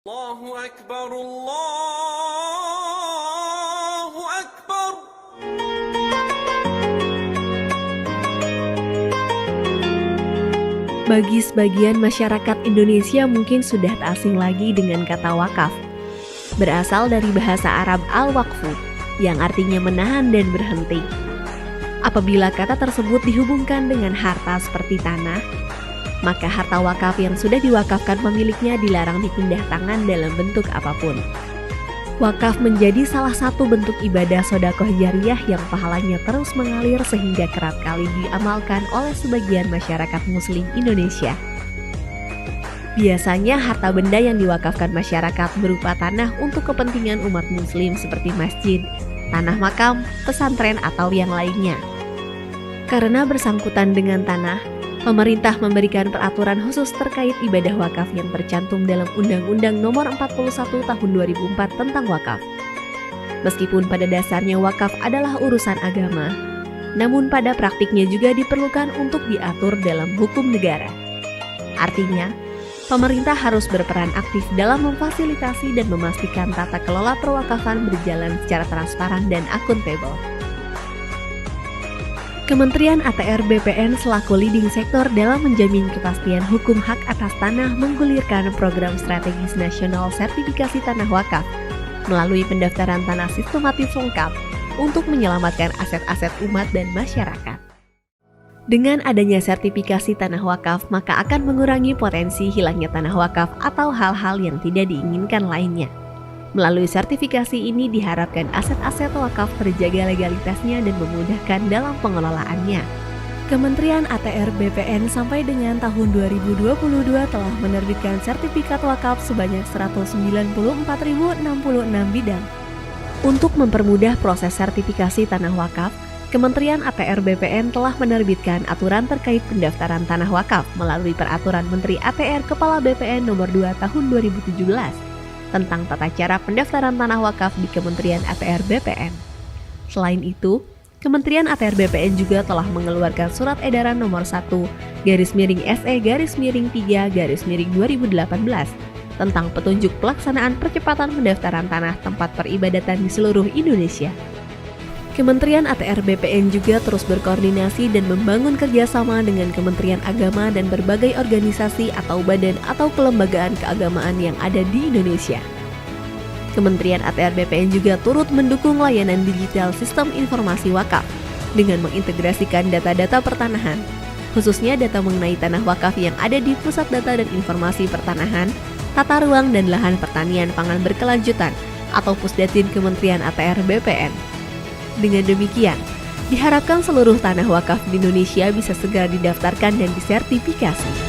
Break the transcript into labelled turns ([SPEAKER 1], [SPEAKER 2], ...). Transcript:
[SPEAKER 1] Allahu Akbar, Allahu Akbar.
[SPEAKER 2] Bagi sebagian masyarakat Indonesia mungkin sudah tak asing lagi dengan kata wakaf. Berasal dari bahasa Arab al-waqfu, yang artinya menahan dan berhenti. Apabila kata tersebut dihubungkan dengan harta seperti tanah, maka harta wakaf yang sudah diwakafkan pemiliknya dilarang dipindah tangan dalam bentuk apapun. Wakaf menjadi salah satu bentuk ibadah sedekah jariyah yang pahalanya terus mengalir sehingga kerap kali diamalkan oleh sebagian masyarakat muslim Indonesia. Biasanya harta benda yang diwakafkan masyarakat berupa tanah untuk kepentingan umat muslim seperti masjid, tanah makam, pesantren, atau yang lainnya. Karena bersangkutan dengan tanah, pemerintah memberikan peraturan khusus terkait ibadah wakaf yang tercantum dalam Undang-Undang Nomor 41 Tahun 2004 tentang wakaf. Meskipun pada dasarnya wakaf adalah urusan agama, namun pada praktiknya juga diperlukan untuk diatur dalam hukum negara. Artinya, pemerintah harus berperan aktif dalam memfasilitasi dan memastikan tata kelola perwakafan berjalan secara transparan dan akuntabel. Kementerian ATR BPN selaku leading sektor dalam menjamin kepastian hukum hak atas tanah menggulirkan program strategis nasional sertifikasi tanah wakaf melalui pendaftaran tanah sistematis lengkap untuk menyelamatkan aset-aset umat dan masyarakat. Dengan adanya sertifikasi tanah wakaf, maka akan mengurangi potensi hilangnya tanah wakaf atau hal-hal yang tidak diinginkan lainnya. Melalui sertifikasi ini diharapkan aset-aset wakaf terjaga legalitasnya dan memudahkan dalam pengelolaannya. Kementerian ATR BPN sampai dengan tahun 2022 telah menerbitkan sertifikat wakaf sebanyak 194.066 bidang. Untuk mempermudah proses sertifikasi tanah wakaf, Kementerian ATR BPN telah menerbitkan aturan terkait pendaftaran tanah wakaf melalui Peraturan Menteri ATR Kepala BPN Nomor 2 Tahun 2017 tentang tata cara pendaftaran tanah wakaf di Kementerian ATR BPN. Selain itu, Kementerian ATR BPN juga telah mengeluarkan Surat Edaran Nomor 1/SE-3/2018 tentang petunjuk pelaksanaan percepatan pendaftaran tanah tempat peribadatan di seluruh Indonesia. Kementerian ATR BPN juga terus berkoordinasi dan membangun kerjasama dengan Kementerian Agama dan berbagai organisasi atau badan atau kelembagaan keagamaan yang ada di Indonesia. Kementerian ATR BPN juga turut mendukung layanan digital sistem informasi wakaf dengan mengintegrasikan data-data pertanahan, khususnya data mengenai tanah wakaf yang ada di Pusat Data dan Informasi Pertanahan, Tata Ruang dan Lahan Pertanian Pangan Berkelanjutan atau Pusdatin Kementerian ATR BPN. Dengan demikian, diharapkan seluruh tanah wakaf di Indonesia bisa segera didaftarkan dan disertifikasi.